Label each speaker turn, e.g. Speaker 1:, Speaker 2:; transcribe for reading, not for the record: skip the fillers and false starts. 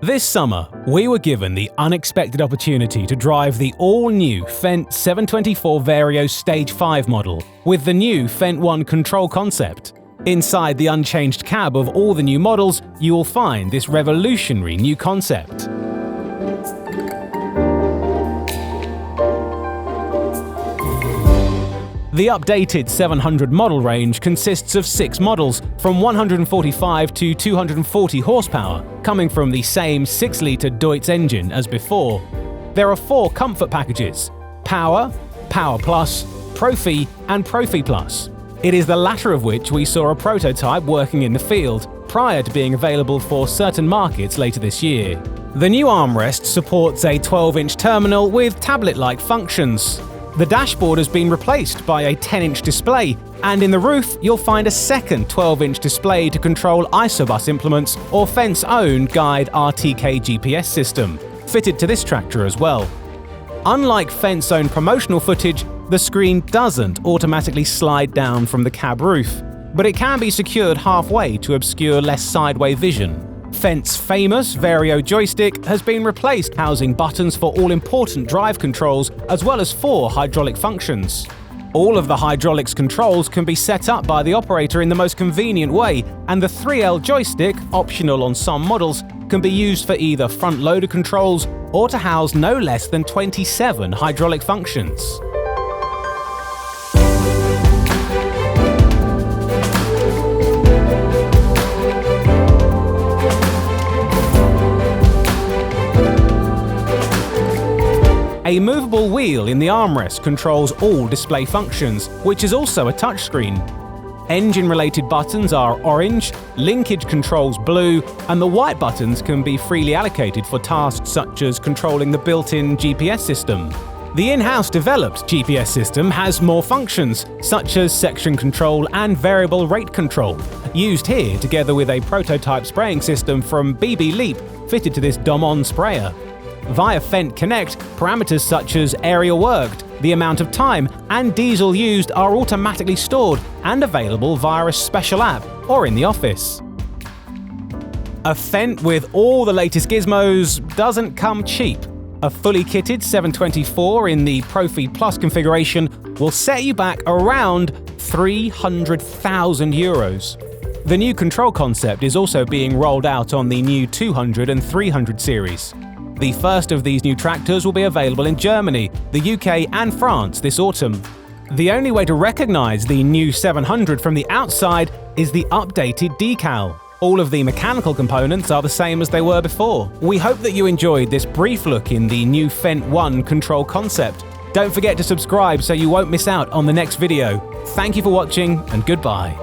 Speaker 1: This summer, we were given the unexpected opportunity to drive the all-new Fendt 724 Vario Stage 5 model with the new Fendt ONE control concept. Inside the unchanged cab of all the new models, you will find this revolutionary new concept. The updated 700 model range consists of 6 models from 145 to 240 horsepower, coming from the same 6-litre Deutz engine as before. There are 4 comfort packages: Power, Power Plus, Profi and Profi Plus. It is the latter of which we saw a prototype working in the field, prior to being available for certain markets later this year. The new armrest supports a 12-inch terminal with tablet-like functions. The dashboard has been replaced by a 10-inch display, and in the roof you'll find a second 12-inch display to control isobus implements or Fendt's own Guide RTK GPS system, fitted to this tractor as well. Unlike Fendt's own promotional footage, the screen doesn't automatically slide down from the cab roof, but it can be secured halfway to obscure less sideway vision. Fendt's famous Vario Joystick has been replaced, housing buttons for all-important drive controls as well as 4 hydraulic functions. All of the hydraulics controls can be set up by the operator in the most convenient way, and the 3L joystick, optional on some models, can be used for either front-loader controls or to house no less than 27 hydraulic functions. A movable wheel in the armrest controls all display functions, which is also a touchscreen. Engine-related buttons are orange, linkage controls blue, and the white buttons can be freely allocated for tasks such as controlling the built-in GPS system. The in-house developed GPS system has more functions, such as section control and variable rate control, used here together with a prototype spraying system from BB Leap fitted to this Dammann sprayer. Via Fendt Connect, parameters such as area worked, the amount of time, and diesel used are automatically stored and available via a special app or in the office. A Fendt with all the latest gizmos doesn't come cheap. A fully kitted 724 in the Profi Plus configuration will set you back around €300,000. The new control concept is also being rolled out on the new 200 and 300 series. The first of these new tractors will be available in Germany, the UK and France this autumn. The only way to recognise the new 700 from the outside is the updated decal. All of the mechanical components are the same as they were before. We hope that you enjoyed this brief look in the new Fendt ONE control concept. Don't forget to subscribe so you won't miss out on the next video. Thank you for watching and goodbye.